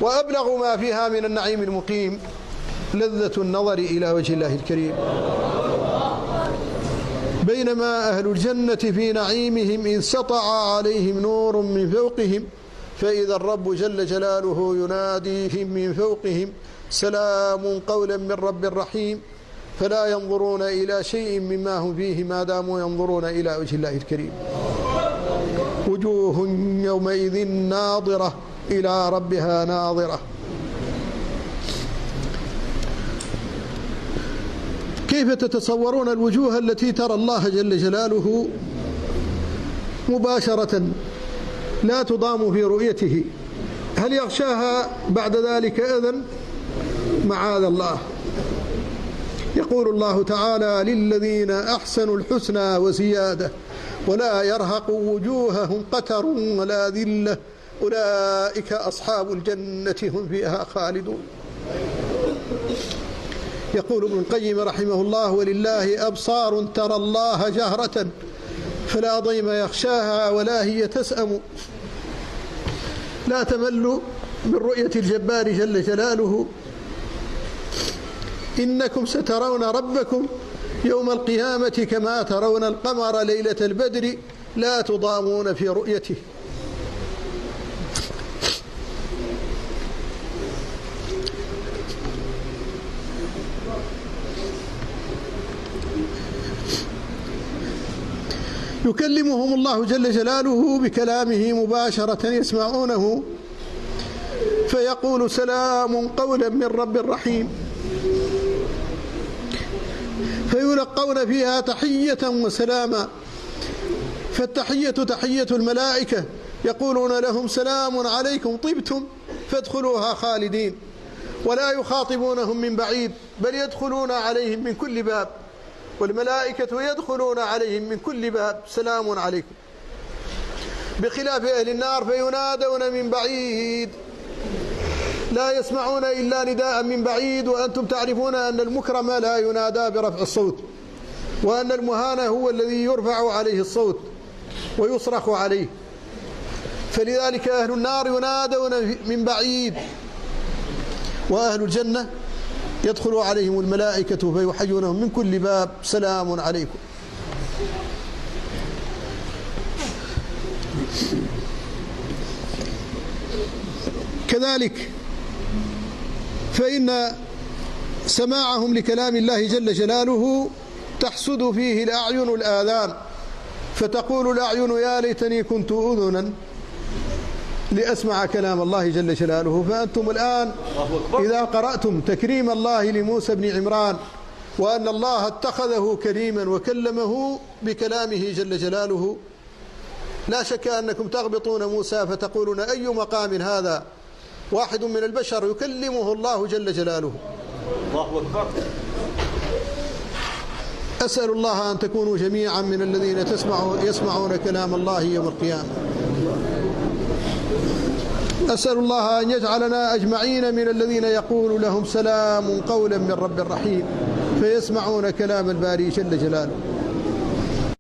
وأبلغ ما فيها من النعيم المقيم لذة النظر إلى وجه الله الكريم. بينما أهل الجنة في نعيمهم إن سطع عليهم نور من فوقهم فإذا الرب جل جلاله يناديهم من فوقهم سلام قولا من رب رحيم، فلا ينظرون إلى شيء مما هم فيه ما داموا ينظرون إلى وجه الله الكريم. وجوه يومئذ ناظرة إلى ربها ناظرة. كيف تتصورون الوجوه التي ترى الله جل جلاله مباشرة لا تضام في رؤيته؟ هل يغشاها بعد ذلك أذى؟ معاذ الله. يقول الله تعالى للذين أحسنوا الحسنى وزيادة ولا يرهق وجوههم قتر ولا ذلة أولئك أصحاب الجنة هم فيها خالدون. يقول ابن القيم رحمه الله ولله أبصار ترى الله جهرة فلا ضيم يخشاها ولا هي تسأم. لا تمل من رؤية الجبار جل جلاله. إنكم سترون ربكم يوم القيامة كما ترون القمر ليلة البدر لا تضامون في رؤيته. يكلمهم الله جل جلاله بكلامه مباشرة يسمعونه فيقول سلام قولا من رب رحيم، فيلقون فيها تحية وسلاما. فالتحية تحية الملائكة يقولون لهم سلام عليكم طبتم فادخلوها خالدين، ولا يخاطبونهم من بعيد بل يدخلون عليهم من كل باب، والملائكة يدخلون عليهم من كل باب سلام عليكم. بخلاف أهل النار فينادون من بعيد لا يسمعون إلا نداء من بعيد، وأنتم تعرفون أن المكرم لا ينادى برفع الصوت، وأن المهان هو الذي يرفع عليه الصوت ويصرخ عليه. فلذلك أهل النار ينادون من بعيد، وأهل الجنة يدخل عليهم الملائكة فيحيونهم من كل باب سلام عليكم. كذلك فإن سماعهم لكلام الله جل جلاله تحسد فيه الأعين الآذان، فتقول الأعين يا ليتني كنت أذنا لأسمع كلام الله جل جلاله. فأنتم الآن إذا قرأتم تكريم الله لموسى بن عمران وأن الله اتخذه كريما وكلمه بكلامه جل جلاله، لا شك أنكم تغبطون موسى فتقولون أي مقام هذا، واحد من البشر يكلمه الله جل جلاله. الله أكبر. أسأل الله أن تكونوا جميعا من الذين يسمعون كلام الله يوم القيامة. أسأل الله أن يجعلنا أجمعين من الذين يقول لهم سلام قولا من رب رحيم فيسمعون كلام الباري جل جلاله.